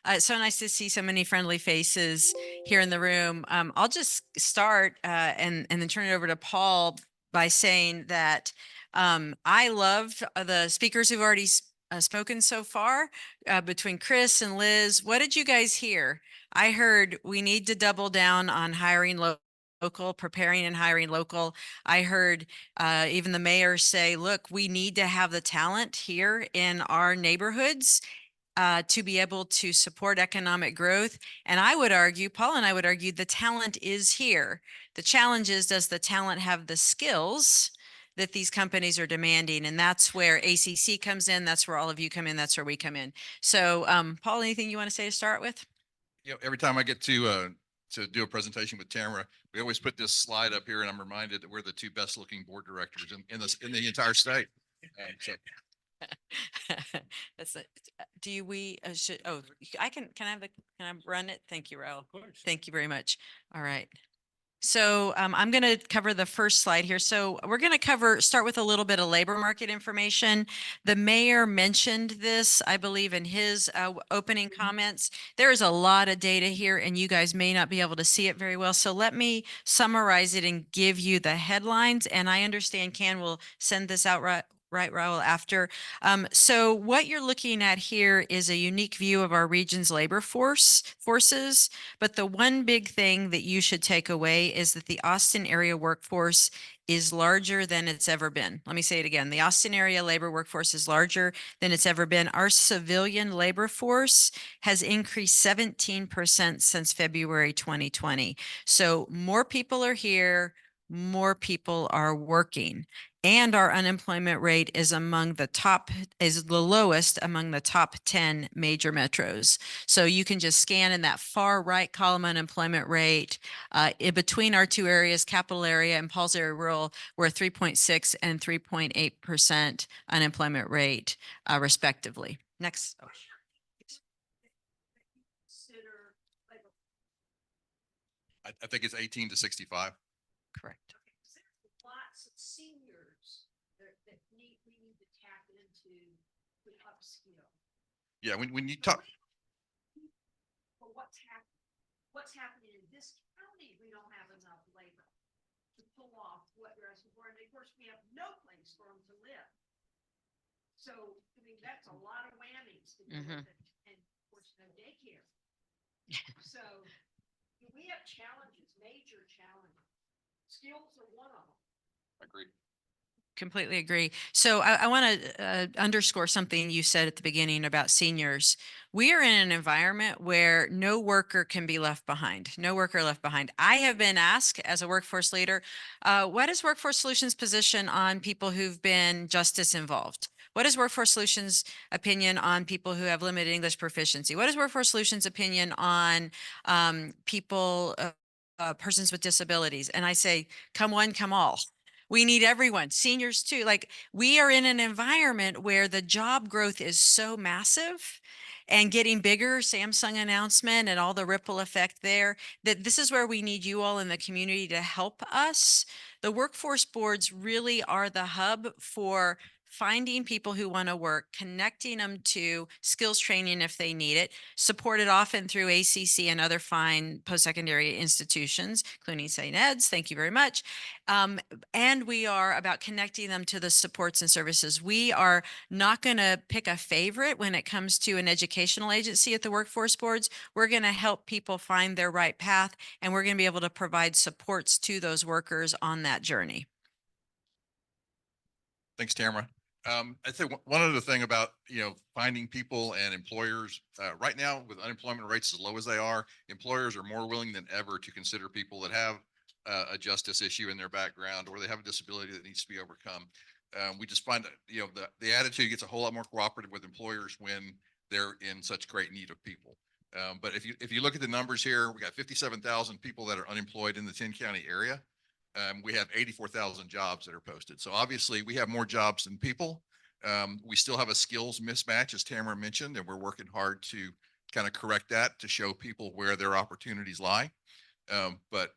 It's so nice to see so many friendly faces here in the room. I'll just start and then turn it over to Paul by saying that I loved the speakers who've already spoken so far between Chris and Liz. What did you guys hear? I heard we need to double down on hiring local, preparing and hiring local. I heard even the mayor say, look, we need to have the talent here in our neighborhoods to be able to support economic growth. And I would argue, Paul and I would argue, the talent is here. The challenge is, does the talent have the skills that these companies are demanding? And that's where ACC comes in. That's where all of you come in. That's where we come in. So, Paul, anything you want to say to start with? Every time I get to do a presentation with Tamara, we always put this slide up here, and I'm reminded that we're the two best looking board directors in the entire state. So That's it. Do you, we should, oh, I can I have can I run it? Thank you, Raul. Thank you very much. All right. So I'm going to cover the first slide here. So we're going to start with a little bit of labor market information. The mayor mentioned this, I believe, in his opening comments. There is a lot of data here, and you guys may not be able to see it very well. So let me summarize it and give you the headlines. And I understand Ken will send this out right, Raul, after. So what you're looking at here is a unique view of our region's labor forces. But the one big thing that you should take away is that the Austin area workforce is larger than it's ever been. Let me say it again. The Austin area labor workforce is larger than it's ever been. Our civilian labor force has increased 17% since February 2020. So more people are here, more people are working. And our unemployment rate is the lowest among the top 10 major metros. So you can just scan in that far right column unemployment rate. In between our two areas, capital area and Paul's area rural, we're 3.6 and 3.8% unemployment rate, respectively. Next. Oh. I think it's 18 to 65. Correct. Lots of seniors that we need to tap into with upskill. Yeah, when you talk. For what's happening in this county, we don't have enough labor to pull off what you're asking for. And of course, we have no place for them to live. So, I mean, that's a lot of whammies to deal with it. And of course, no daycare. So we have challenges, major challenges. Skills are one of them. Agreed. Completely agree. So I want to underscore something you said at the beginning about seniors. We are in an environment where no worker can be left behind. No worker left behind. I have been asked as a workforce leader, what is Workforce Solutions' position on people who've been justice involved? What is Workforce Solutions' opinion on people who have limited English proficiency? What is Workforce Solutions' opinion on people, persons with disabilities? And I say, come one, come all. We need everyone, seniors too. Like, we are in an environment where the job growth is so massive and getting bigger, Samsung announcement and all the ripple effect there, that this is where we need you all in the community to help us. The workforce boards really are the hub for finding people who want to work, connecting them to skills training if they need it, supported often through ACC and other fine post-secondary institutions, including St. Ed's. Thank you very much. And we are about connecting them to the supports and services. We are not going to pick a favorite when it comes to an educational agency at the workforce boards. We're going to help people find their right path, and we're going to be able to provide supports to those workers on that journey. Thanks, Tamara. I'd say one other thing about, finding people and employers right now with unemployment rates as low as they are, employers are more willing than ever to consider people that have a justice issue in their background, or they have a disability that needs to be overcome. We just find that, the attitude gets a whole lot more cooperative with employers when they're in such great need of people. But if you look at the numbers here, we got 57,000 people that are unemployed in the 10-county area. We have 84,000 jobs that are posted. So obviously we have more jobs than people. We still have a skills mismatch, as Tamara mentioned, and we're working hard to kind of correct that, to show people where their opportunities lie. But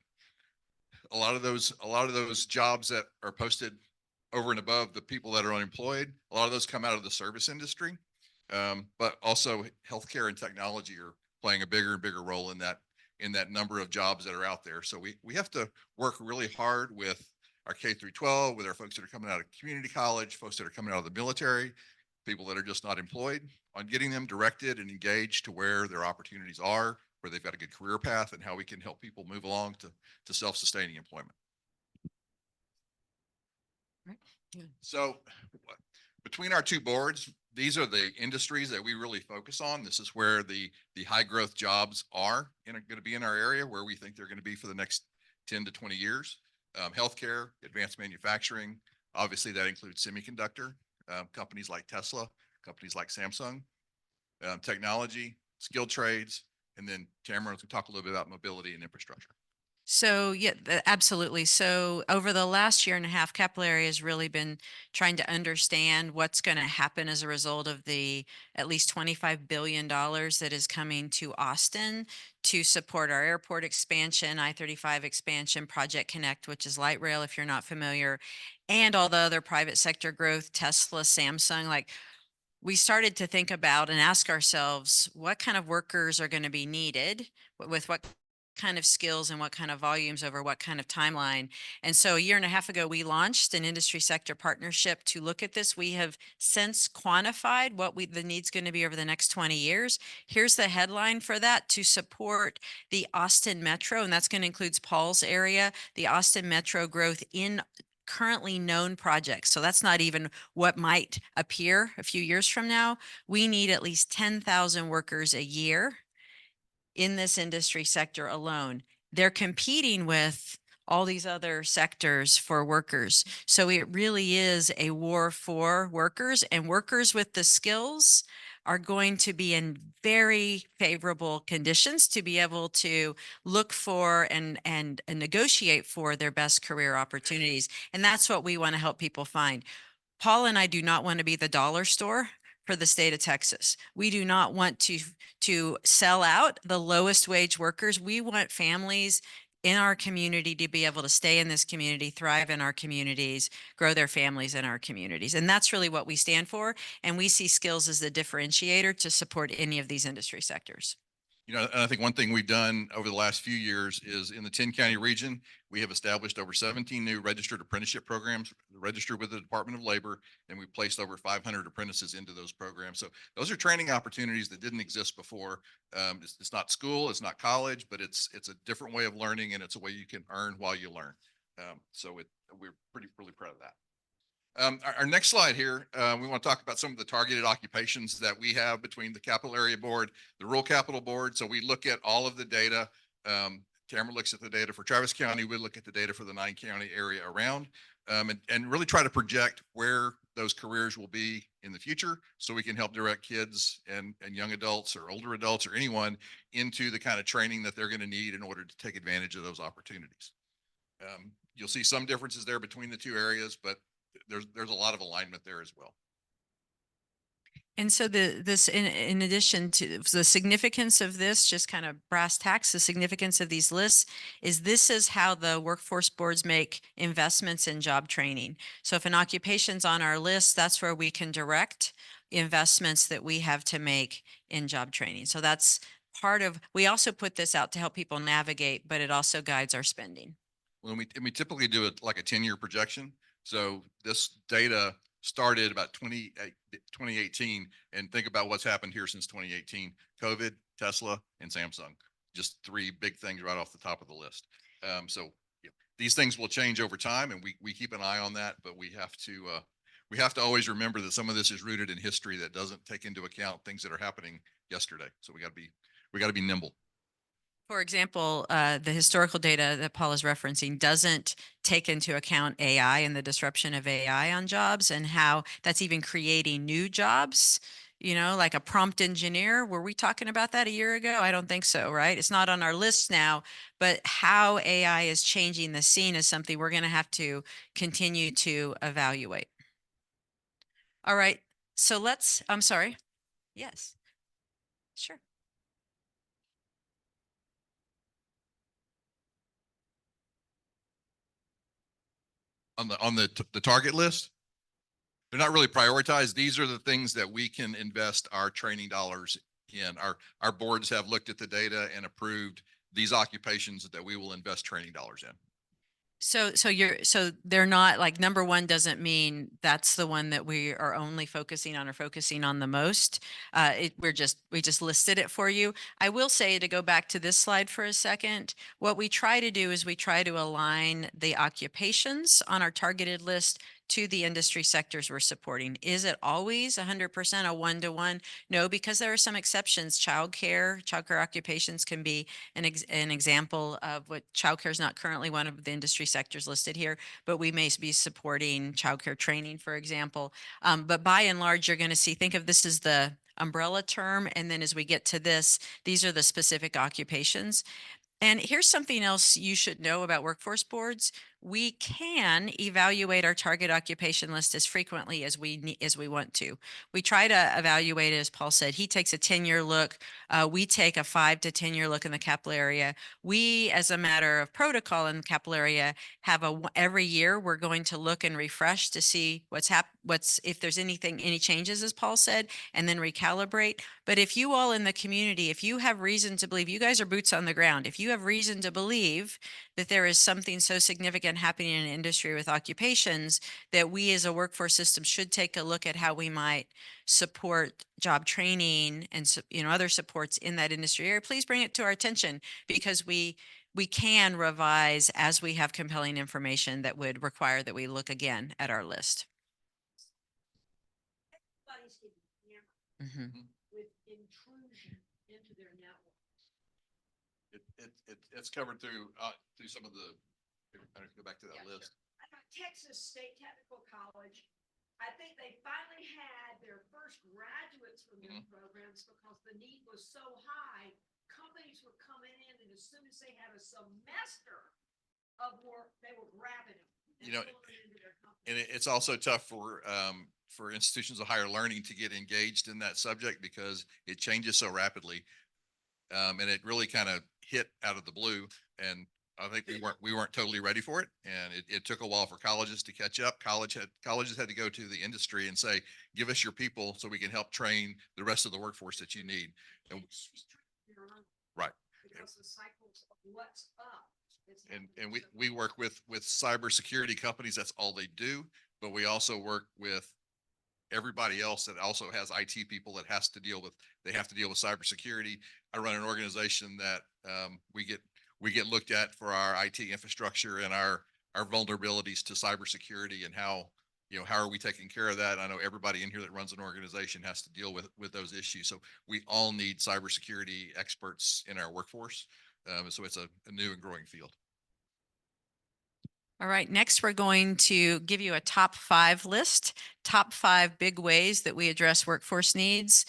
a lot of those jobs that are posted over and above the people that are unemployed, a lot of those come out of the service industry. But also healthcare and technology are playing a bigger and bigger role in that number of jobs that are out there. So we have to work really hard with our K through 12, with our folks that are coming out of community college, folks that are coming out of the military, people that are just not employed, on getting them directed and engaged to where their opportunities are, where they've got a good career path, and how we can help people move along to self-sustaining employment. Right. Yeah. So between our two boards, these are the industries that we really focus on. This is where the high growth jobs are going to be in our area, where we think they're going to be for the next 10 to 20 years. Healthcare, advanced manufacturing, obviously that includes semiconductor, companies like Tesla, companies like Samsung, technology, skilled trades, and then Tamara will talk a little bit about mobility and infrastructure. So yeah, absolutely. So over the last year and a half, Capillary has really been trying to understand what's going to happen as a result of the at least $25 billion that is coming to Austin to support our airport expansion, I-35 expansion, Project Connect, which is light rail, if you're not familiar, and all the other private sector growth, Tesla, Samsung. Like, we started to think about and ask ourselves, what kind of workers are going to be needed with what kind of skills and what kind of volumes over what kind of timeline. And so a year and a half ago, we launched an industry sector partnership to look at this. We have since quantified what the need's going to be over the next 20 years. Here's the headline for that: to support the Austin Metro, and that's going to include Paul's area, the Austin Metro growth in currently known projects. So that's not even what might appear a few years from now. We need at least 10,000 workers a year in this industry sector alone. They're competing with all these other sectors for workers. So it really is a war for workers, and workers with the skills are going to be in very favorable conditions to be able to look for and negotiate for their best career opportunities. And that's what we want to help people find. Paul and I do not want to be the dollar store for the state of Texas. We do not want to sell out the lowest wage workers. We want families in our community to be able to stay in this community, thrive in our communities, grow their families in our communities. And that's really what we stand for. And we see skills as the differentiator to support any of these industry sectors. You know, and I think one thing we've done over the last few years is in the 10-county region, we have established over 17 new registered apprenticeship programs registered with the Department of Labor, and we placed over 500 apprentices into those programs. So those are training opportunities that didn't exist before. It's not school, it's not college, but it's a different way of learning, and it's a way you can earn while you learn. We're really proud of that. Our next slide here, we want to talk about some of the targeted occupations that we have between the Capital Area Board, the Rural Capital Board. So we look at all of the data. Tamara looks at the data for Travis County. We look at the data for the 9-county area around, and really try to project where those careers will be in the future, so we can help direct kids and young adults or older adults or anyone into the kind of training that they're going to need in order to take advantage of those opportunities. You'll see some differences there between the two areas, but there's a lot of alignment there as well. And so in addition to the significance of this, just kind of brass tacks, the significance of these lists is this is how the workforce boards make investments in job training. So if an occupation's on our list, that's where we can direct investments that we have to make in job training. So that's part of, we also put this out to help people navigate, but it also guides our spending. When we typically do it like a 10-year projection. So this data started about 2018, and think about what's happened here since 2018: COVID, Tesla, and Samsung. Just three big things right off the top of the list. So these things will change over time, and we keep an eye on that, but we have to always remember that some of this is rooted in history that doesn't take into account things that are happening yesterday. So we got to be nimble. For example, the historical data that Paul is referencing doesn't take into account AI and the disruption of AI on jobs and how that's even creating new jobs, like a prompt engineer. Were we talking about that a year ago? I don't think so, right? It's not on our list now, but how AI is changing the scene is something we're going to have to continue to evaluate. All right. So I'm sorry. Yes. Sure. On the target list, they're not really prioritized. These are the things that we can invest our training dollars in. Our boards have looked at the data and approved these occupations that we will invest training dollars in. So they're not like number one doesn't mean that's the one that we are only focusing on or focusing on the most. We just listed it for you. I will say, to go back to this slide for a second, what we try to do is we try to align the occupations on our targeted list to the industry sectors we're supporting. Is it always 100% a one-to-one? No, because there are some exceptions. Childcare occupations can be an example of what childcare is not currently one of the industry sectors listed here, but we may be supporting childcare training, for example. But by and large, you're going to see, think of this as the umbrella term. And then as we get to this, these are the specific occupations. And here's something else you should know about workforce boards. We can evaluate our target occupation list as frequently as we want to. We try to evaluate it, as Paul said. He takes a 10-year look. We take a 5 to 10-year look in the capital area. We, as a matter of protocol in the capital area, have every year we're going to look and refresh to see what's if there's any changes, as Paul said, and then recalibrate. But if you all in the community, if you have reason to believe, you guys are boots on the ground, if you have reason to believe that there is something so significant happening in an industry with occupations, that we as a workforce system should take a look at how we might support job training and other supports in that industry area, please bring it to our attention, because we can revise as we have compelling information that would require that we look again at our list. Everybody's getting hammered Mhm. with intrusion into their network. It's covered through some of the, go back to that Yeah, list. I know Texas State Technical College, I think they finally had their first graduates from their programs because the need was so high. Companies were coming in, and as soon as they had a semester of work, they were grabbing them. And pulling them into their company. And it's also tough for institutions of higher learning to get engaged in that subject because it changes so rapidly. And it really kind of hit out of the blue. And I think we weren't totally ready for it. And it took a while for colleges to catch up. Colleges had to go to the industry and say, give us your people so we can help train the rest of the workforce that you need. And, right. Because the cycles of what's up. And we work with cybersecurity companies. That's all they do. But we also work with everybody else that also has IT people that have to deal with cybersecurity. I run an organization that we get looked at for our IT infrastructure and our vulnerabilities to cybersecurity, and how are we taking care of that? I know everybody in here that runs an organization has to deal with those issues. So we all need cybersecurity experts in our workforce. So it's a new and growing field. All right, next we're going to give you a top 5 list, top 5 big ways that we address workforce needs.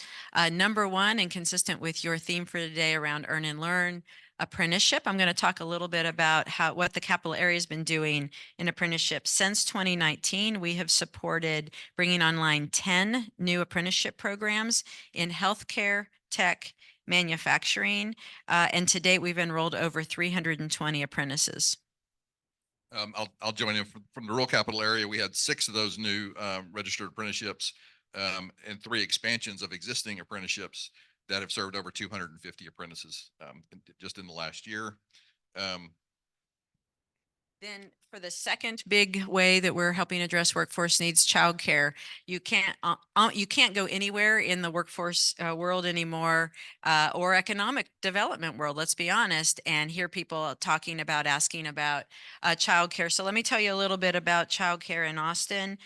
Number 1, and consistent with your theme for today around earn and learn, apprenticeship. I'm going to talk a little bit about what the capital area has been doing in apprenticeship. Since 2019, we have supported bringing online 10 new apprenticeship programs in healthcare, tech, manufacturing, and to date we've enrolled over 320 apprentices. I'll join in from the rural capital area. We had 6 of those new registered apprenticeships and 3 expansions of existing apprenticeships that have served over 250 apprentices just in the last year. Then for the second big way that we're helping address workforce needs, childcare. You can't go anywhere in the workforce world anymore, or economic development world, let's be honest, and hear people asking about childcare. So let me tell you a little bit about childcare in Austin.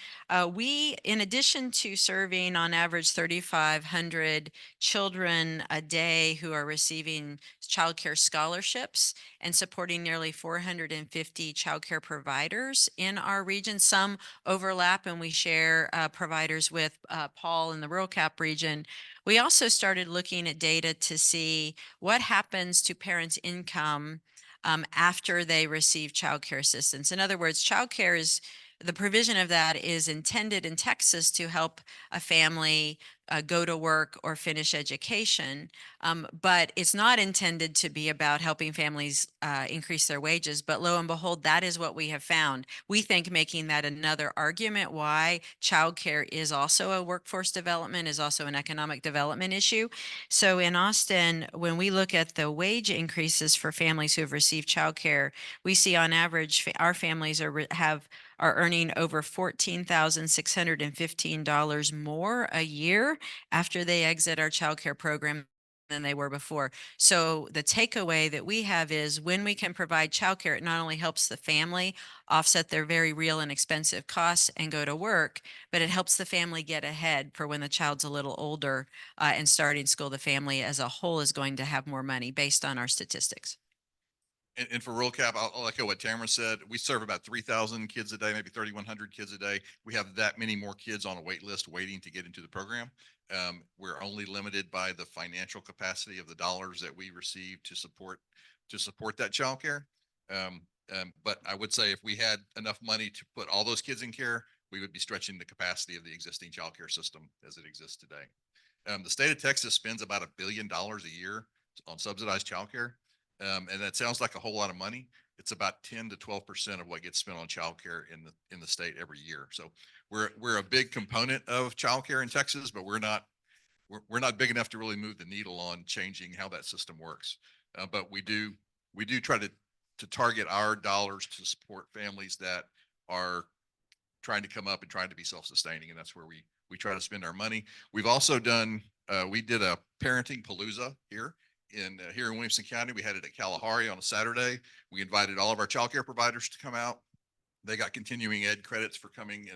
We, in addition to serving on average 3,500 children a day who are receiving childcare scholarships, and supporting nearly 450 childcare providers in our region. Some overlap, and we share providers with Paul in the rural cap region. We also started looking at data to see what happens to parents' income after they receive childcare assistance. In other words, childcare is the provision of that is intended in Texas to help a family go to work or finish education. But it's not intended to be about helping families increase their wages. But lo and behold, that is what we have found. We think making that another argument why childcare is also a workforce development, is also an economic development issue. So in Austin, when we look at the wage increases for families who have received childcare, we see on average our families are earning over $14,615 more a year after they exit our childcare program than they were before. So the takeaway that we have is when we can provide childcare, it not only helps the family offset their very real and expensive costs and go to work, but it helps the family get ahead for when the child's a little older and starting school. The family as a whole is going to have more money based on our statistics. And for rural cap, I'll echo what Tamara said. We serve about 3,000 kids a day, maybe 3,100 kids a day. We have that many more kids on a wait list waiting to get into the program. We're only limited by the financial capacity of the dollars that we receive to support that childcare. But I would say if we had enough money to put all those kids in care, we would be stretching the capacity of the existing childcare system as it exists today. The state of Texas spends about $1 billion a year on subsidized childcare. And that sounds like a whole lot of money. It's about 10 to 12% of what gets spent on childcare in the state every year. So we're a big component of childcare in Texas, but we're not big enough to really move the needle on changing how that system works. But we do try to target our dollars to support families that are trying to come up and trying to be self-sustaining, and that's where we try to spend our money. We've also done we did a parenting palooza here in Williamson County. We had it at Kalahari on a Saturday. We invited all of our childcare providers to come out. They got continuing ed credits for coming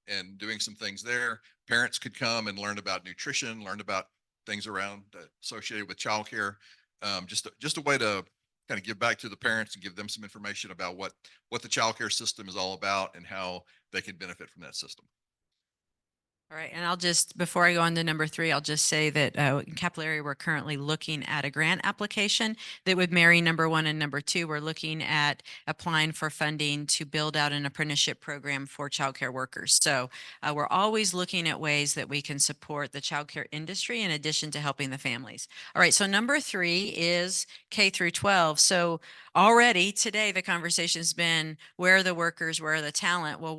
and doing some things there. Parents could come and learn about nutrition, learn about things around associated with childcare. Just a way to kind of give back to the parents and give them some information about what the childcare system is all about and how they can benefit from that system. All right, and I'll just, before I go on to number 3, I'll just say that in Capillary, we're currently looking at a grant application that would marry number 1 and number 2. We're looking at applying for funding to build out an apprenticeship program for childcare workers. So we're always looking at ways that we can support the childcare industry in addition to helping the families. All right, so number 3 is K through 12. So already today, the conversation's been, where are the workers, where are the talent? Well,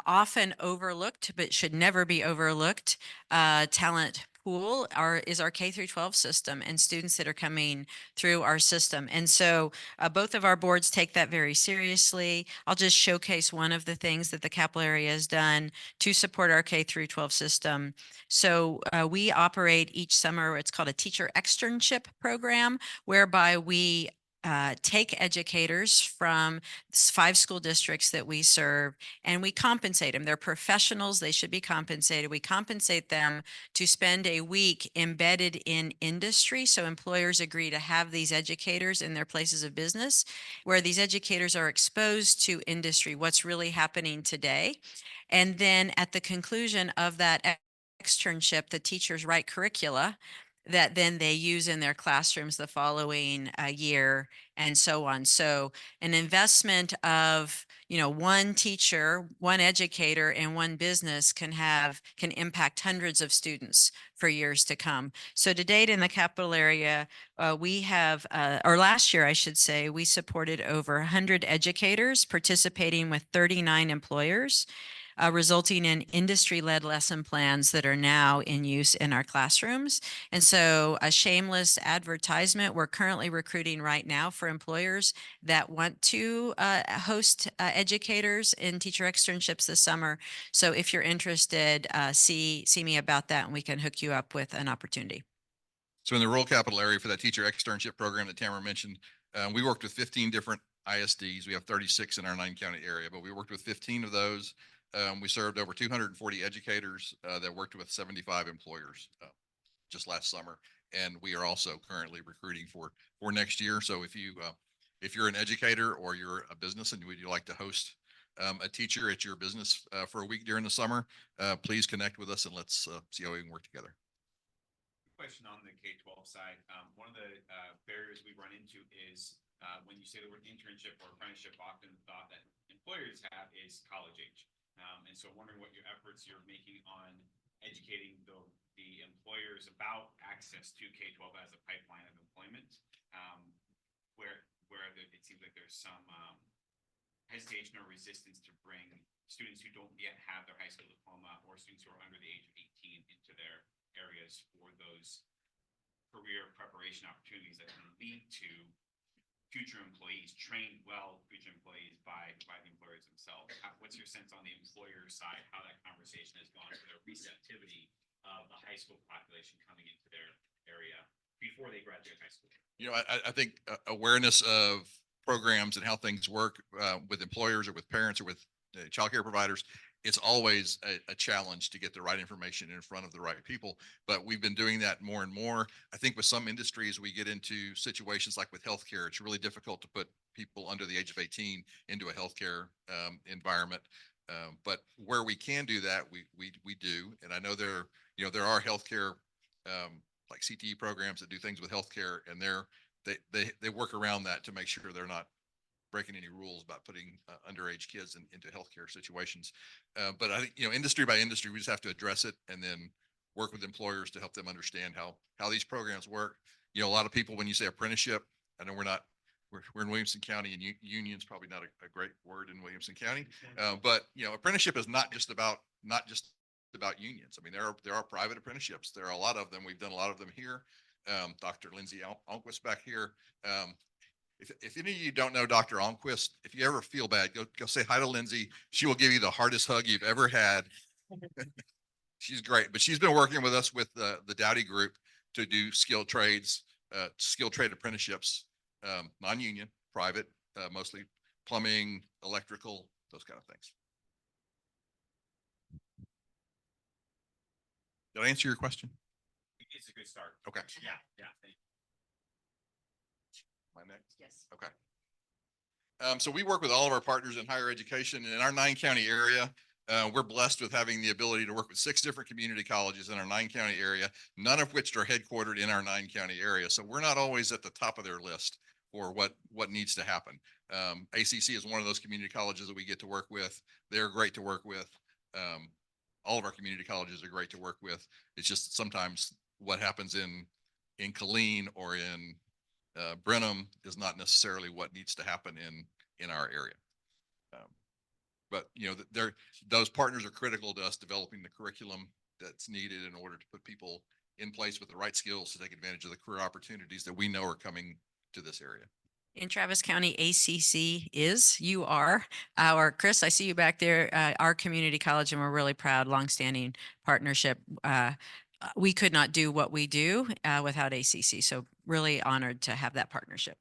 often overlooked, but should never be overlooked, talent pool is our K through 12 system and students that are coming through our system. And so both of our boards take that very seriously. I'll just showcase one of the things that the Capillary has done to support our K through 12 system. So we operate each summer, it's called a teacher externship program, whereby we take educators from 5 school districts that we serve and we compensate them. They're professionals. They should be compensated. We compensate them to spend a week embedded in industry. So employers agree to have these educators in their places of business where these educators are exposed to industry, what's really happening today. And then at the conclusion of that externship, the teachers write curricula that then they use in their classrooms the following year and so on. So an investment of, one teacher, one educator, and one business can impact hundreds of students for years to come. So to date in the capital area, we have, or last year, I should say, we supported over 100 educators participating with 39 employers. Resulting in industry-led lesson plans that are now in use in our classrooms. And so a shameless advertisement, we're currently recruiting right now for employers that want to host educators in teacher externships this summer. So if you're interested, see me about that and we can hook you up with an opportunity. So in the rural capital area for that teacher externship program that Tamara mentioned, we worked with 15 different ISDs. We have 36 in our 9-county area, but we worked with 15 of those. We served over 240 educators that worked with 75 employers just last summer. And we are also currently recruiting for next year. So if you're an educator or you're a business and would you like to host a teacher at your business for a week during the summer, please connect with us and let's see how we can work together. Question on the K-12 side. One of the barriers we run into is when you say the word internship or apprenticeship, often the thought that employers have is college age. And so I'm wondering what your efforts you're making on educating the employers about access to K-12 as a pipeline of employment. Where it seems like there's some hesitation or resistance to bring students who don't yet have their high school diploma or students who are under the age of 18 into their areas for those career preparation opportunities that can lead to future employees, trained well future employees by the employers themselves. What's your sense on the employer side, how that conversation has gone for their receptivity of the high school population coming into their area before they graduate high school? You know, I think awareness of programs and how things work with employers or with parents or with childcare providers, it's always a challenge to get the right information in front of the right people. But we've been doing that more and more. I think with some industries, we get into situations like with healthcare, it's really difficult to put people under the age of 18 into a healthcare environment. But where we can do that, we do. And I know there are healthcare like CTE programs that do things with healthcare, and they work around that to make sure they're not breaking any rules about putting underage kids into healthcare situations. But I think, industry by industry, we just have to address it and then work with employers to help them understand how these programs work. A lot of people, when you say apprenticeship, I know we're in Williamson County, and union's probably not a great word in Williamson County. But apprenticeship is not just about unions. I mean, there are private apprenticeships. There are a lot of them. We've done a lot of them here. Dr. Lindsay Alnquist back here. If any of you don't know Dr. Alnquist, if you ever feel bad, go say hi to Lindsay. She will give you the hardest hug you've ever had. She's great, but she's been working with us with the Dowdy group to do skilled trade apprenticeships, non-union, private, mostly plumbing, electrical, those kind of things. Did I answer your question? It's a good start. Okay. Yeah. Thank you. My next. Yes. Okay. So we work with all of our partners in higher education, and in our 9-county area, we're blessed with having the ability to work with 6 different community colleges in our 9-county area, none of which are headquartered in our 9-county area. So we're not always at the top of their list for what needs to happen. ACC is one of those community colleges that we get to work with. They're great to work with. All of our community colleges are great to work with. It's just sometimes what happens in Killeen or in Brenham is not necessarily what needs to happen in our area. But those partners are critical to us developing the curriculum that's needed in order to put people in place with the right skills to take advantage of the career opportunities that we know are coming to this area. In Travis County, you are our, Chris, I see you back there, our community college, and we're really proud, longstanding partnership. We could not do what we do without ACC. So really honored to have that partnership.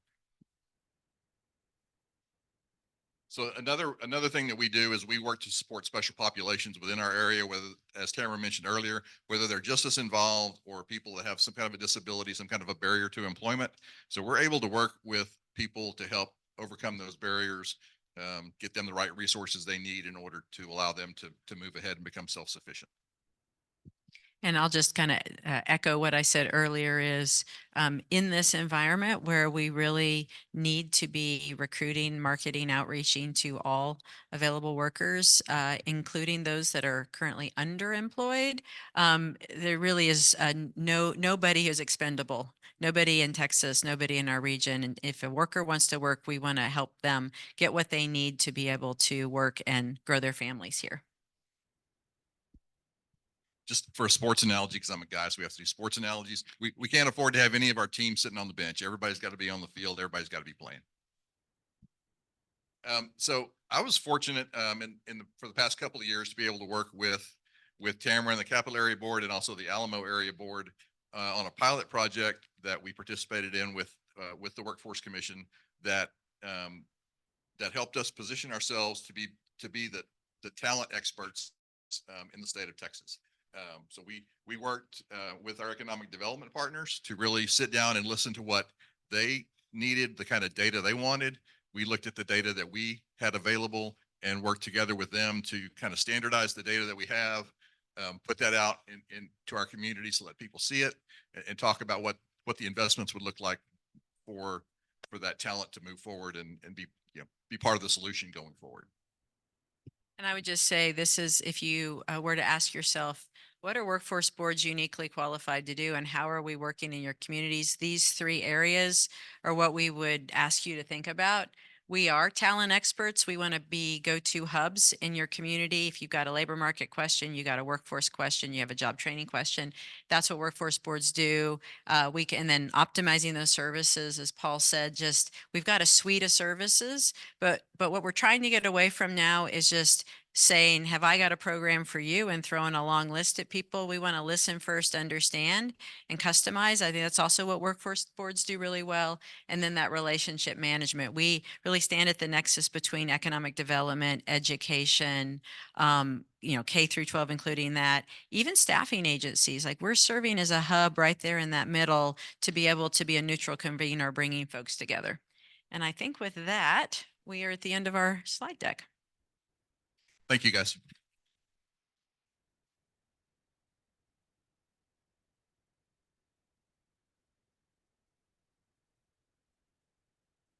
So another thing that we do is we work to support special populations within our area, whether, as Tamara mentioned earlier, whether they're just as involved or people that have some kind of a disability, some kind of a barrier to employment. So we're able to work with people to help overcome those barriers, get them the right resources they need in order to allow them to move ahead and become self-sufficient. And I'll just kind of echo what I said earlier is in this environment where we really need to be recruiting, marketing, outreaching to all available workers, including those that are currently underemployed. There really is nobody who's expendable. Nobody in Texas, nobody in our region. And if a worker wants to work, we want to help them get what they need to be able to work and grow their families here. Just for a sports analogy, because I'm a guy, so we have to do sports analogies. We can't afford to have any of our teams sitting on the bench. Everybody's got to be on the field. Everybody's got to be playing. So I was fortunate for the past couple of years to be able to work with Tamara and the Capital Area Board and also the Alamo Area Board on a pilot project that we participated in with the Workforce Commission that helped us position ourselves to be the talent experts in the state of Texas. So we worked with our economic development partners to really sit down and listen to what they needed, the kind of data they wanted. We looked at the data that we had available and worked together with them to kind of standardize the data that we have, put that out into our community so that people see it and talk about what the investments would look like for that talent to move forward and be part of the solution going forward. And I would just say, this is, if you were to ask yourself, what are workforce boards uniquely qualified to do and how are we working in your communities? These three areas are what we would ask you to think about. We are talent experts. We want to be go-to hubs in your community. If you've got a labor market question, you got a workforce question, you have a job training question, that's what workforce boards do. We can, and then optimizing those services, as Paul said, just, we've got a suite of services, but what we're trying to get away from now is just saying, have I got a program for you, and throwing a long list at people. We want to listen first, understand, and customize. I think that's also what workforce boards do really well. And then that relationship management. We really stand at the nexus between economic development, education, K through 12, including that, even staffing agencies. Like, we're serving as a hub right there in that middle to be able to be a neutral convener, bringing folks together. And I think with that, we are at the end of our slide deck. Thank you, guys.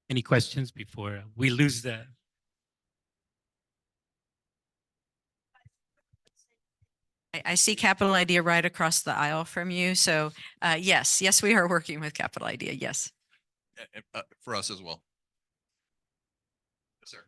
Any questions before we lose the? I see Capital Idea right across the aisle from you. So yes, we are working with Capital Idea. Yes. For us as well. Yes, sir.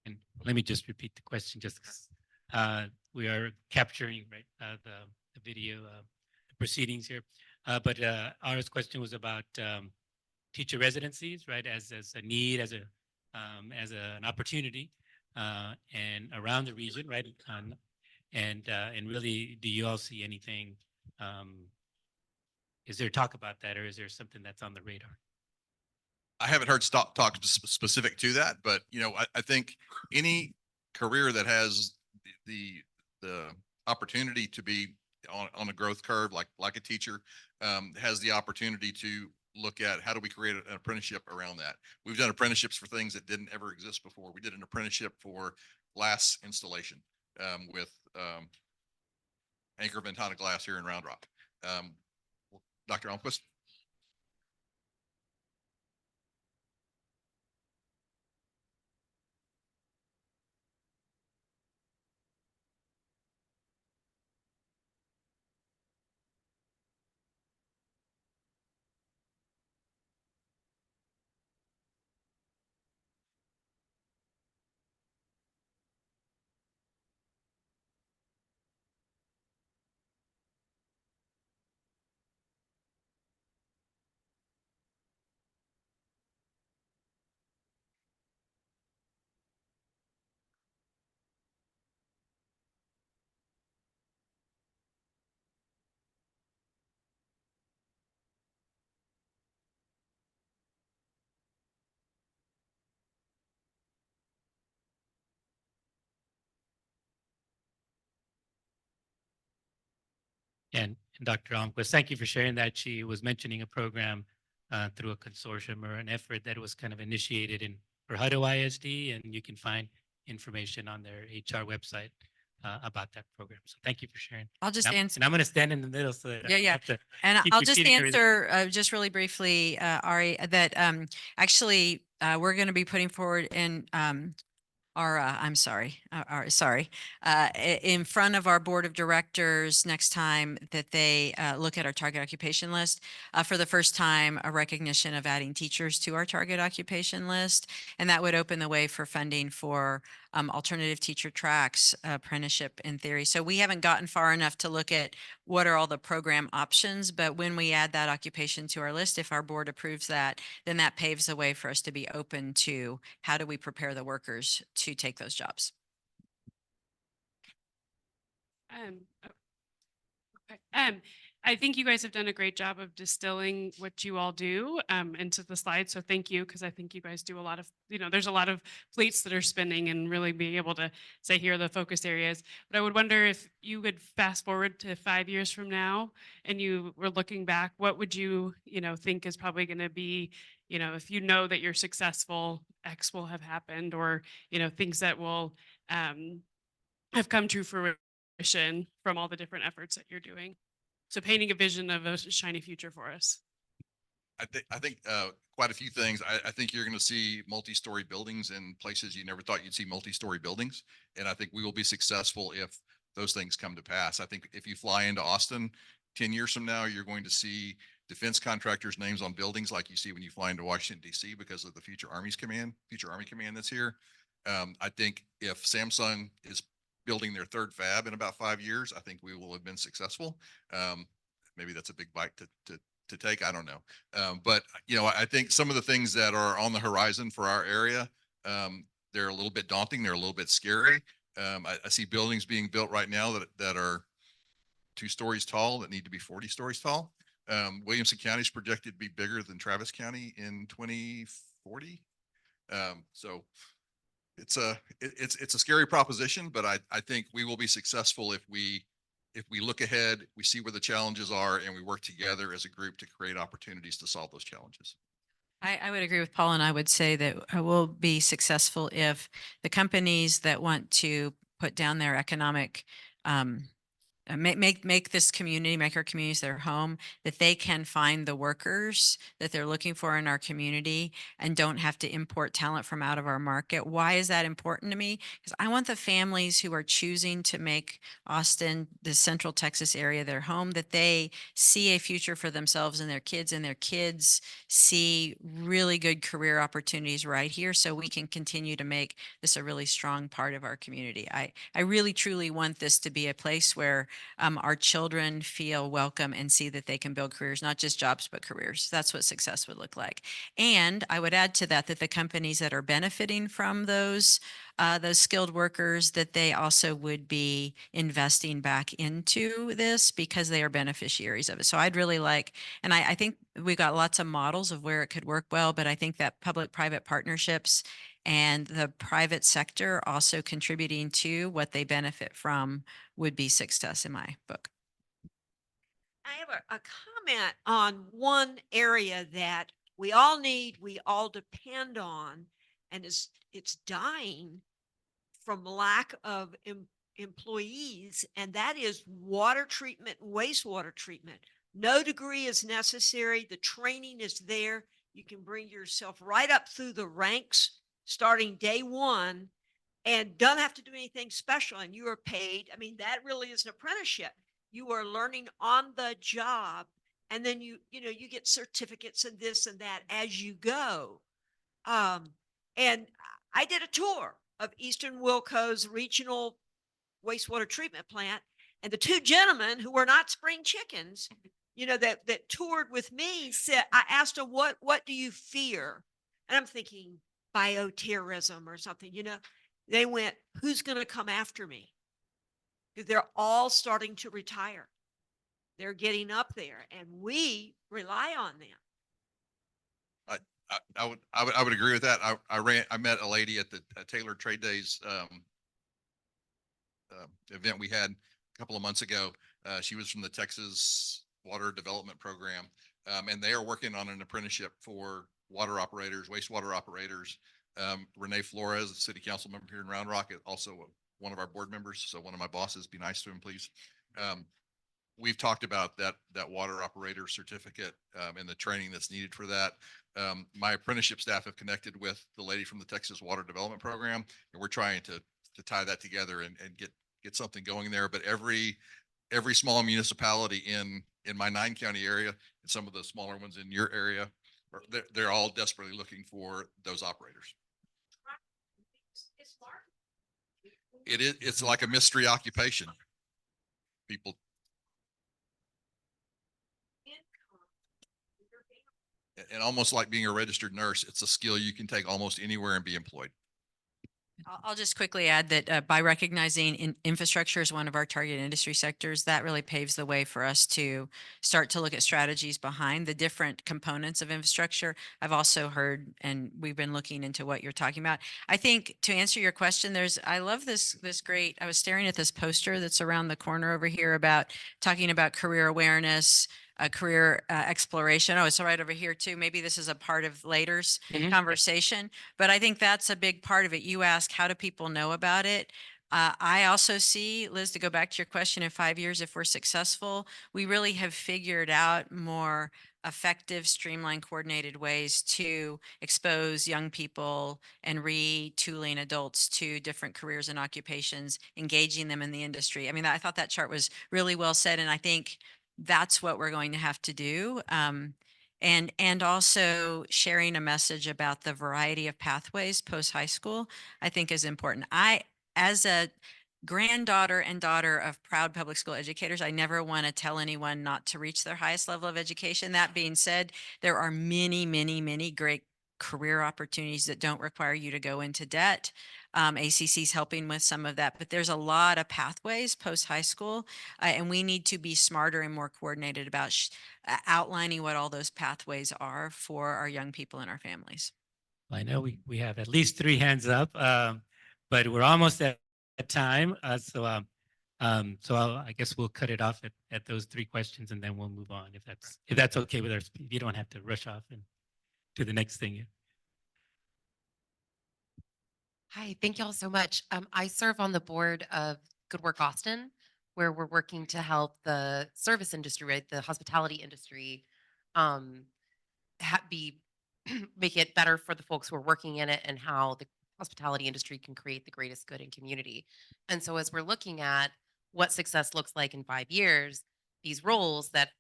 And let me just repeat the question, just 'cause, we are capturing, right, the video, the proceedings here. But our question was about teacher residencies, right, as a need, as an opportunity, and around the region, right? And really, do you all see anything? Is there talk about that, or is there something that's on the radar? I haven't heard talk specific to that, but I think any career that has the opportunity to be on a growth curve, like a teacher, has the opportunity to look at how do we create an apprenticeship around that. We've done apprenticeships for things that didn't ever exist before. We did an apprenticeship for glass installation with Anchor Ventana Glass here in Round Rock. Dr. Almquist. And Dr. Almquist, thank you for sharing that. She was mentioning a program through a consortium or an effort that was kind of initiated in for Hutto ISD, and you can find information on their HR website about that program. So thank you for sharing. I'll just answer. And I'm going to stand in the middle so that I Yeah. have to And keep I'll just repeating everything. answer just really briefly, Ari, that actually we're going to be putting forward in I'm sorry, in front of our board of directors next time that they look at our target occupation list, for the first time, a recognition of adding teachers to our target occupation list. And that would open the way for funding for alternative teacher tracks, apprenticeship in theory. So we haven't gotten far enough to look at what are all the program options, but when we add that occupation to our list, if our board approves that, then that paves the way for us to be open to how do we prepare the workers to take those jobs. Oh, okay. I think you guys have done a great job of distilling what you all do into the slides. So thank you, because I think you guys do a lot of, there's a lot of plates that are spinning and really being able to say here are the focus areas. But I would wonder if you could fast forward to 5 years from now and you were looking back, what would you, think is probably going to be, if you know that you're successful, X will have happened, or, things that will have come to fruition from all the different efforts that you're doing. So painting a vision of a shiny future for us. I think quite a few things. I think you're going to see multi-story buildings in places you never thought you'd see multi-story buildings. And I think we will be successful if those things come to pass. I think if you fly into Austin 10 years from now, you're going to see defense contractors' names on buildings like you see when you fly into Washington, DC, because of the future Army command that's here. I think if Samsung is building their third fab in about 5 years, I think we will have been successful. Maybe that's a big bite to take. I don't know. But I think some of the things that are on the horizon for our area, they're a little bit daunting. They're a little bit scary. I see buildings being built right now that are 2 stories tall that need to be 40 stories tall. Williamson County is projected to be bigger than Travis County in 2040. So it's a scary proposition, but I think we will be successful if we look ahead, we see where the challenges are, and we work together as a group to create opportunities to solve those challenges. I would agree with Paul, and I would say that we'll be successful if the companies that want to put down their economic make this community, make our communities their home, that they can find the workers that they're looking for in our community and don't have to import talent from out of our market. Why is that important to me? Because I want the families who are choosing to make Austin, the Central Texas area, their home, that they see a future for themselves and their kids see really good career opportunities right here, so we can continue to make this a really strong part of our community. I really truly want this to be a place where our children feel welcome and see that they can build careers, not just jobs, but careers. That's what success would look like. And I would add to that the companies that are benefiting from those skilled workers, that they also would be investing back into this because they are beneficiaries of it. So I'd really like, and I think we got lots of models of where it could work well, but I think that public-private partnerships and the private sector also contributing to what they benefit from would be success in my book. I have a comment on one area that we all need, we all depend on, and it's dying from lack of employees, and that is water treatment and wastewater treatment. No degree is necessary. The training is there. You can bring yourself right up through the ranks starting day one and don't have to do anything special, and you are paid. I mean, that really is an apprenticeship. You are learning on the job, and then you get certificates and this and that as you go. And I did a tour of Eastern Wilco's regional wastewater treatment plant, and the 2 gentlemen who were not spring chickens, that toured with me said, I asked them, what do you fear? And I'm thinking bioterrorism or something, they went, who's going to come after me? They're all starting to retire. They're getting up there, and we rely on them. I would agree with that. I met a lady at the Taylor Trade Days event we had a couple of months ago. She was from the Texas Water Development Program, and they are working on an apprenticeship for water operators, wastewater operators. Renee Flores, a city council member here in Round Rock, is also one of our board members. So one of my bosses, be nice to him, please. We've talked about that water operator certificate and the training that's needed for that. My apprenticeship staff have connected with the lady from the Texas Water Development Program, and we're trying to tie that together and get something going there. But every small municipality in my 9-county area and some of the smaller ones in your area, they're all desperately looking for those operators. It's smart. It's like a mystery occupation. People. And almost like being a registered nurse, it's a skill you can take almost anywhere and be employed. I'll just quickly add that by recognizing infrastructure as one of our target industry sectors, that really paves the way for us to start to look at strategies behind the different components of infrastructure. I've also heard, and we've been looking into what you're talking about. I think to answer your question, I love this great, I was staring at this poster that's around the corner over here about talking about career awareness, career exploration. Oh, it's right over here too. Maybe this is a part of later's conversation. But I think that's a big part of it. You ask, how do people know about it? I also see, Liz, to go back to your question, in 5 years, if we're successful, we really have figured out more effective, streamlined, coordinated ways to expose young people and retooling adults to different careers and occupations, engaging them in the industry. I mean, I thought that chart was really well said, and I think that's what we're going to have to do. And also sharing a message about the variety of pathways post high school, I think is important. As a granddaughter and daughter of proud public school educators, I never want to tell anyone not to reach their highest level of education. That being said, there are many, many, many great career opportunities that don't require you to go into debt. ACC is helping with some of that, but there's a lot of pathways post high school, and we need to be smarter and more coordinated about outlining what all those pathways are for our young people and our families. I know we have at least 3 hands up, but we're almost at time. I guess we'll cut it off at those 3 questions, and then we'll move on if that's okay with us. You don't have to rush off and to the next thing. Hi, thank you all so much. I serve on the board of Good Work Austin, where we're working to help the service industry, right, the hospitality industry, be make it better for the folks who are working in it, and how the hospitality industry can create the greatest good in community. And so, as we're looking at what success looks like in 5 years, these roles that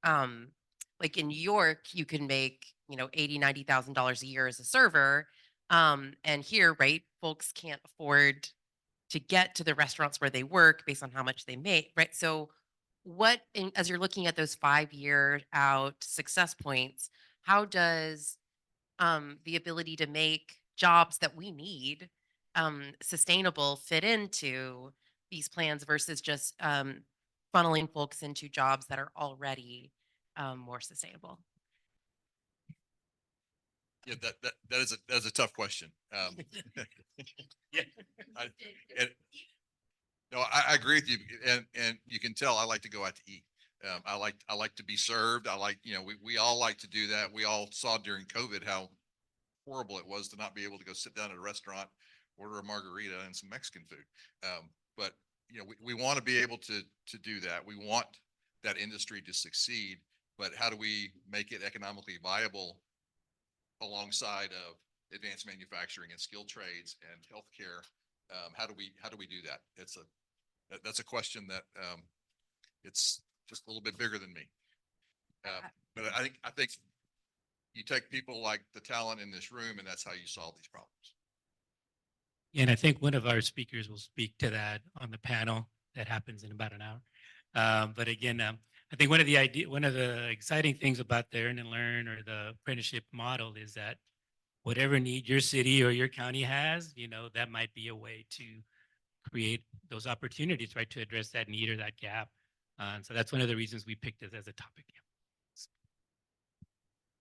like in New York, you can make $80,000-$90,000 a year as a server. And here, right, folks can't afford to get to the restaurants where they work based on how much they make, right? So as you're looking at those 5-year out success points, how does the ability to make jobs that we need sustainable fit into these plans versus just funneling folks into jobs that are already more sustainable? Yeah, that is a tough question. Yeah. I agree with you, and you can tell I like to go out to eat. I like to be served. We all like to do that. We all saw during COVID how horrible it was to not be able to go sit down at a restaurant, order a margarita and some Mexican food. But we want to be able to do that. We want that industry to succeed, but how do we make it economically viable alongside of advanced manufacturing and skilled trades and healthcare? How do we do that? That's a question that it's just a little bit bigger than me. But I think you take people like the talent in this room, and that's how you solve these problems. And I think one of our speakers will speak to that on the panel that happens in about an hour. But again, I think one of the exciting things about the Earn and Learn or the apprenticeship model is that whatever need your city or your county has, that might be a way to create those opportunities, right, to address that need or that gap. So that's one of the reasons we picked it as a topic.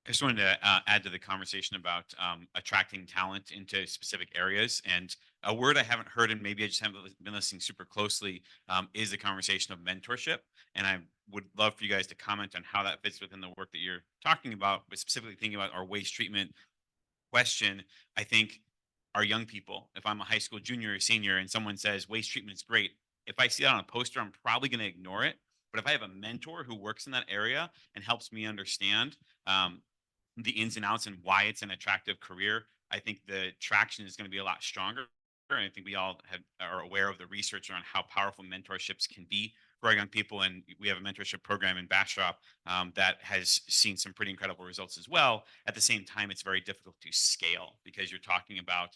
I just wanted to add to the conversation about attracting talent into specific areas. And a word I haven't heard, and maybe I just haven't been listening super closely, is the conversation of mentorship. And I would love for you guys to comment on how that fits within the work that you're talking about, but specifically thinking about our waste treatment question. I think our young people, if I'm a high school junior or senior and someone says waste treatment is great, if I see that on a poster, I'm probably going to ignore it. But if I have a mentor who works in that area and helps me understand the ins and outs and why it's an attractive career, I think the traction is going to be a lot stronger. And I think we all are aware of the research around how powerful mentorships can be for our young people. And we have a mentorship program in Bastrop that has seen some pretty incredible results as well. At the same time, it's very difficult to scale because you're talking about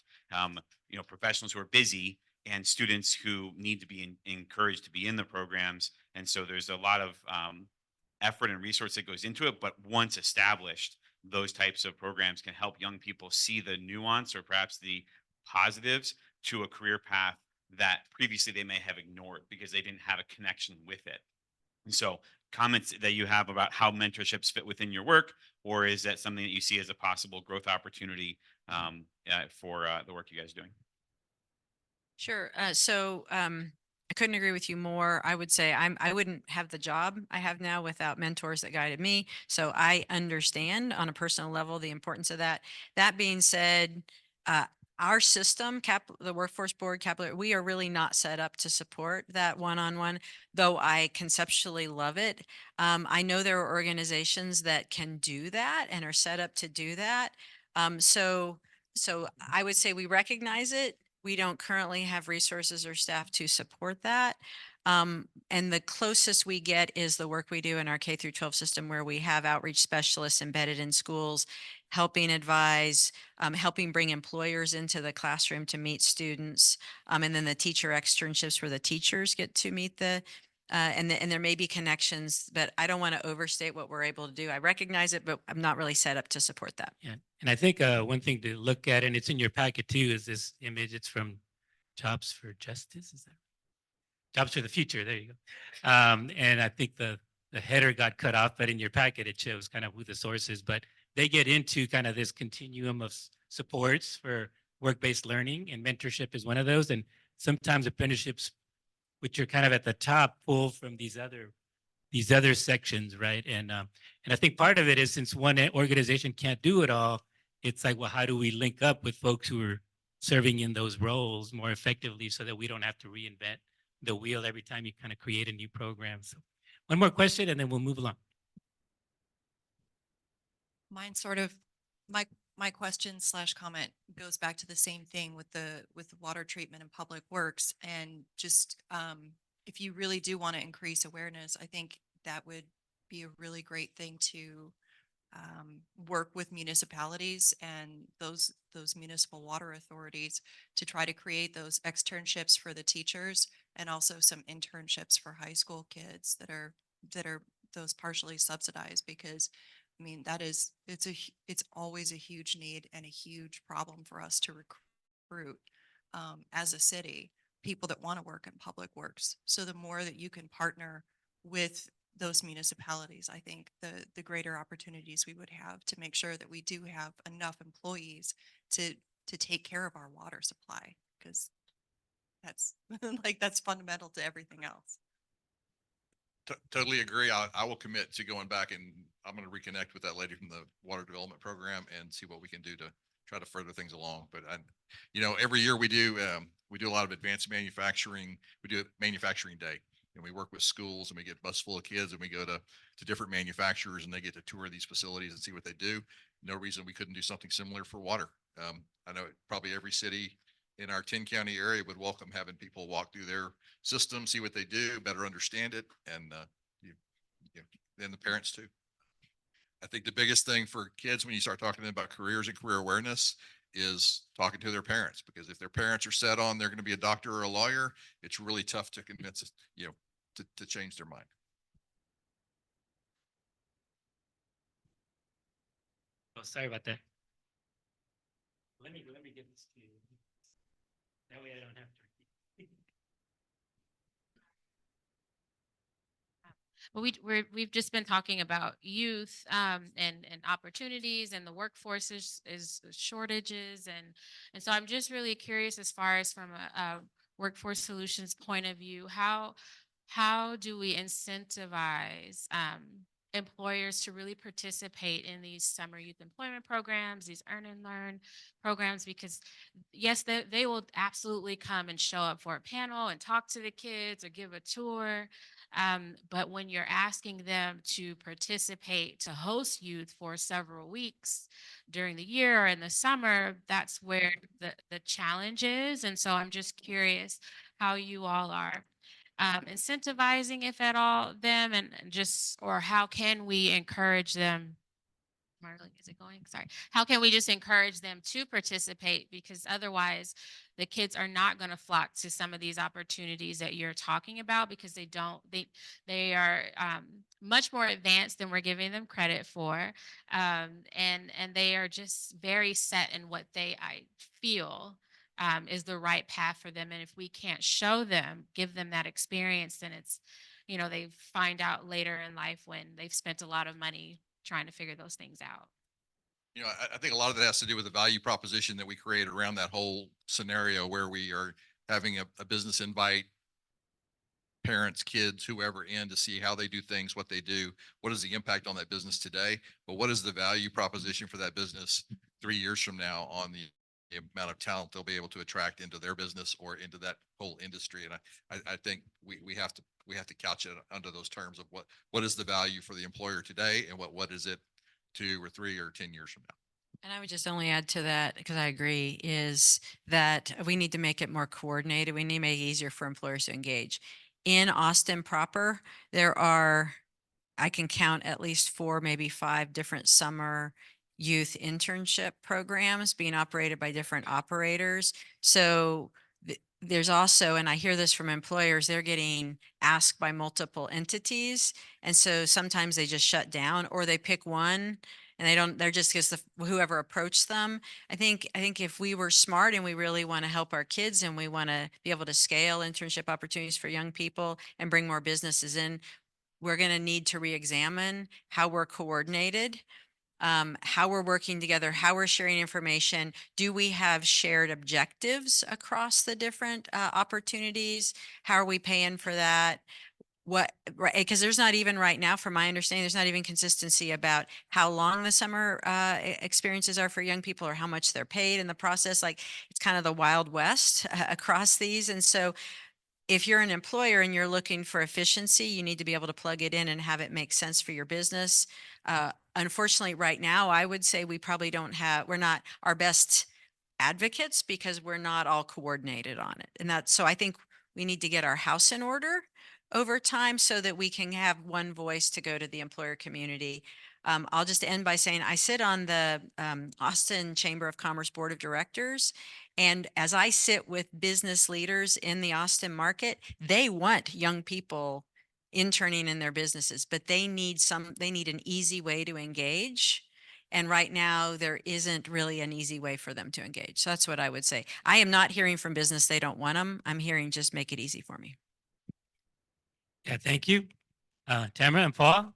professionals who are busy and students who need to be encouraged to be in the programs. And so there's a lot of effort and resource that goes into it. But once established, those types of programs can help young people see the nuance or perhaps the positives to a career path that previously they may have ignored because they didn't have a connection with it. And so comments that you have about how mentorships fit within your work, or is that something that you see as a possible growth opportunity for the work you guys are doing? Sure. I couldn't agree with you more. I would say I wouldn't have the job I have now without mentors that guided me. So I understand on a personal level the importance of that. That being said, our system, the Workforce Board, Capital, we are really not set up to support that one-on-one, though I conceptually love it. I know there are organizations that can do that and are set up to do that. So I would say we recognize it. We don't currently have resources or staff to support that. And the closest we get is the work we do in our K through 12 system where we have outreach specialists embedded in schools, helping advise, helping bring employers into the classroom to meet students. And then the teacher externships where the teachers get to meet and there may be connections, but I don't want to overstate what we're able to do. I recognize it, but I'm not really set up to support that. Yeah, and I think one thing to look at, and it's in your packet too, is this image. It's from Jobs for Justice. Is that Jobs for the Future? There you go. And I think the header got cut off, but in your packet it shows kind of who the source is. But they get into kind of this continuum of supports for work-based learning, and mentorship is one of those. And sometimes apprenticeships, which are kind of at the top, pull from these other sections, right? And I think part of it is since one organization can't do it all, it's like, well, how do we link up with folks who are serving in those roles more effectively so that we don't have to reinvent the wheel every time you kind of create a new program? So one more question and then we'll move along. Mine sort of, my question / comment goes back to the same thing with the water treatment and public works. And just, if you really do want to increase awareness, I think that would be a really great thing to work with municipalities and those municipal water authorities to try to create those externships for the teachers and also some internships for high school kids that are those partially subsidized, because I mean, it's always a huge need and a huge problem for us to recruit as a city, people that want to work in public works. So the more that you can partner with those municipalities, I think the greater opportunities we would have to make sure that we do have enough employees to take care of our water supply, because that's that's fundamental to everything else. Totally agree. I will commit to going back and I'm going to reconnect with that lady from the water development program and see what we can do to try to further things along. But every year we do a lot of advanced manufacturing. We do a manufacturing day and we work with schools and we get a bus full of kids and we go to different manufacturers and they get to tour these facilities and see what they do. No reason we couldn't do something similar for water. I know probably every city in our 10-county area would welcome having people walk through their system, see what they do, better understand it, and and the parents too. I think the biggest thing for kids when you start talking to them about careers and career awareness is talking to their parents, because if their parents are set on they're going to be a doctor or a lawyer, it's really tough to convince to change their mind. Oh, sorry about that. Let me get this to you. That way I don't have to. Well, we've just been talking about youth and opportunities, and the workforce is shortages, and so I'm just really curious, as far as from a workforce solutions point of view, how do we incentivize employers to really participate in these summer youth employment programs, these earn and learn programs? Because yes, they will absolutely come and show up for a panel and talk to the kids or give a tour. But when you're asking them to participate, to host youth for several weeks during the year or in the summer, that's where the challenge is. And so I'm just curious how you all are incentivizing, if at all, them, and just, or how can we encourage them? Marley, is it going? Sorry. How can we just encourage them to participate? Because otherwise the kids are not going to flock to some of these opportunities that you're talking about, because they are much more advanced than we're giving them credit for. And they are just very set in what I feel is the right path for them. And if we can't show them, give them that experience, then it's, they find out later in life when they've spent a lot of money trying to figure those things out. I think a lot of that has to do with the value proposition that we create around that whole scenario where we are having a business invite parents, kids, whoever in to see how they do things, what they do, what is the impact on that business today, but what is the value proposition for that business 3 years from now on the amount of talent they'll be able to attract into their business or into that whole industry. And I think we have to couch it under those terms of what is the value for the employer today and what is it 2 or 3 or 10 years from now. And I would just only add to that, because I agree, is that we need to make it more coordinated. We need to make it easier for employers to engage. In Austin proper, I can count at least 4, maybe 5 different summer youth internship programs being operated by different operators. So there's also, and I hear this from employers, they're getting asked by multiple entities. And so sometimes they just shut down or they pick one and they're just because whoever approached them. I think if we were smart and we really want to help our kids and we want to be able to scale internship opportunities for young people and bring more businesses in, we're going to need to reexamine how we're coordinated, how we're working together, how we're sharing information. Do we have shared objectives across the different opportunities? How are we paying for that? Right, because there's not even right now, from my understanding, there's not even consistency about how long the summer experiences are for young people or how much they're paid in the process. Like it's kind of the Wild West across these. And so if you're an employer and you're looking for efficiency, you need to be able to plug it in and have it make sense for your business. Unfortunately, right now, I would say we're not our best advocates because we're not all coordinated on it. And so I think we need to get our house in order over time so that we can have one voice to go to the employer community. I'll just end by saying I sit on the Austin Chamber of Commerce Board of Directors. And as I sit with business leaders in the Austin market, they want young people interning in their businesses, but they need an easy way to engage. And right now there isn't really an easy way for them to engage. So that's what I would say. I am not hearing from business they don't want them. I'm hearing just make it easy for me. Yeah, thank you. Tamara and Paul?